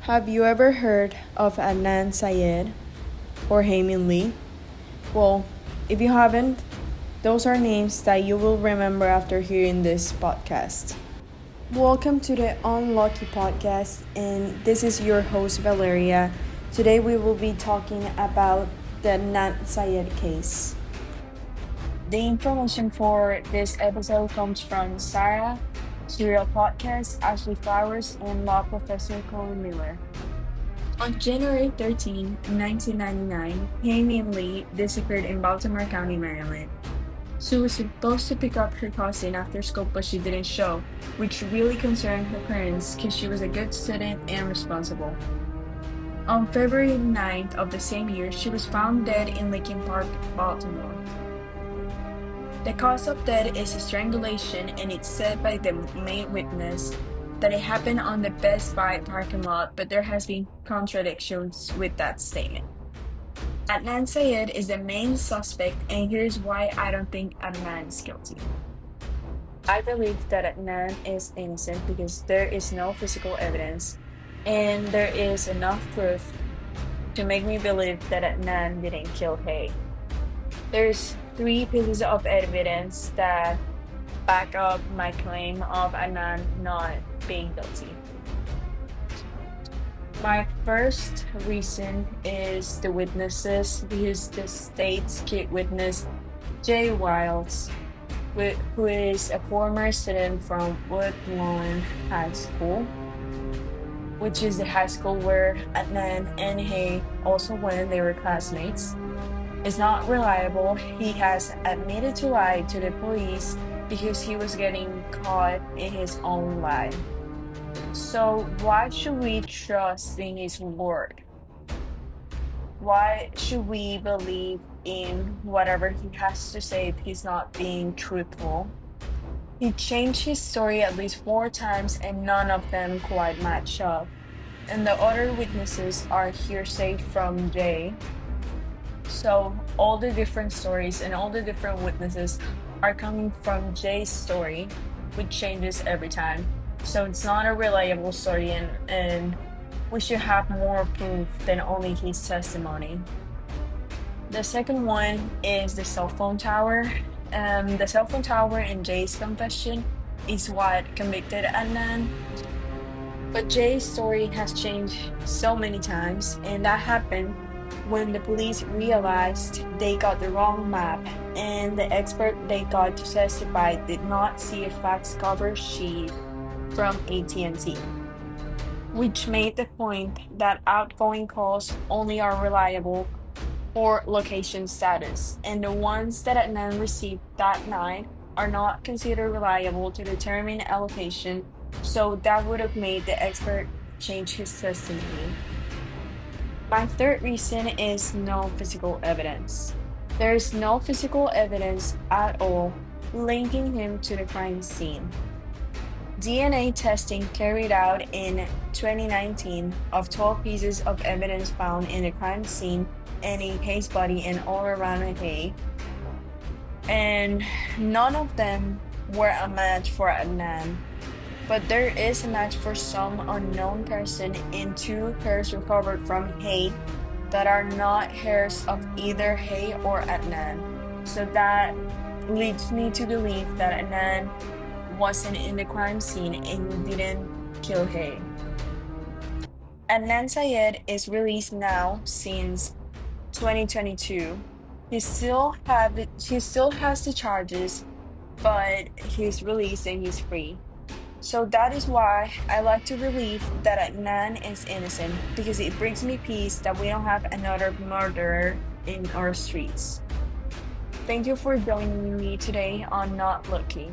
Have you ever heard of Adnan Syed or Haymin Lee? Well, if you haven't, those are names that you will remember after hearing this podcast. Welcome to the Unlucky Podcast, and this is your host Valeria. Today we will be talking about the Adnan Syed case. The information for this episode comes from Sarah, Serial Podcast, Ashley Flowers, and Law Professor Colin Miller. On January 13, 1999, Amy Lee disappeared in Baltimore County, Maryland. She was supposed to pick up her cousin after school, but she didn't show, which really concerned her parents because she was a good student and responsible. On February 9th of the same year, she was found dead in Lincoln Park, Baltimore. The cause of death is strangulation, and it's said by the main witness that it happened on the Best Buy parking lot, but there has been contradictions with that statement. Adnan Syed is the main suspect, and here's why I don't think Adnan is guilty. I believe that Adnan is innocent because there is no physical evidence, and there is enough proof to make me believe that Adnan didn't kill Hay. There's 3 pieces of evidence that back up my claim of Adnan not being guilty. My first reason is the witnesses, because the state's key witness, Jay Wiles, who is a former student from Woodlawn High School, which is the high school where Adnan and Hay also went. They were classmates, is not reliable. He has admitted to lie to the police because he was getting caught in his own lie. So why should we trust in his word? Why should we believe in whatever he has to say if he's not being truthful? He changed his story at least 4 times and none of them quite match up. And the other witnesses are hearsay from Jay. So all the different stories and all the different witnesses are coming from Jay's story, which changes every time. So it's not a reliable story, and we should have more proof than only his testimony. The second one is the cell phone tower. The cell phone tower in Jay's confession is what convicted Adnan. But Jay's story has changed so many times, and that happened when the police realized they got the wrong map, and the expert they got to testify did not see a fax cover sheet from AT&T, which made the point that outgoing calls only are reliable for location status, and the ones that Adnan received that night are not considered reliable to determine a location, so that would have made the expert change his testimony. My third reason is no physical evidence. There is no physical evidence at all linking him to the crime scene. DNA testing carried out in 2019 of 12 pieces of evidence found in the crime scene and in Hay's body and all around Hay, and none of them were a match for Adnan. But there is a match for some unknown person in 2 hairs recovered from Hay that are not hairs of either Hay or Adnan. So that leads me to believe that Adnan wasn't in the crime scene and didn't kill Hay. Adnan Syed is released now since 2022. He still has the charges, but he's released and he's free. So that is why I like to believe that Adnan is innocent, because it brings me peace that we don't have another murderer in our streets. Thank you for joining me today on Not Lucky.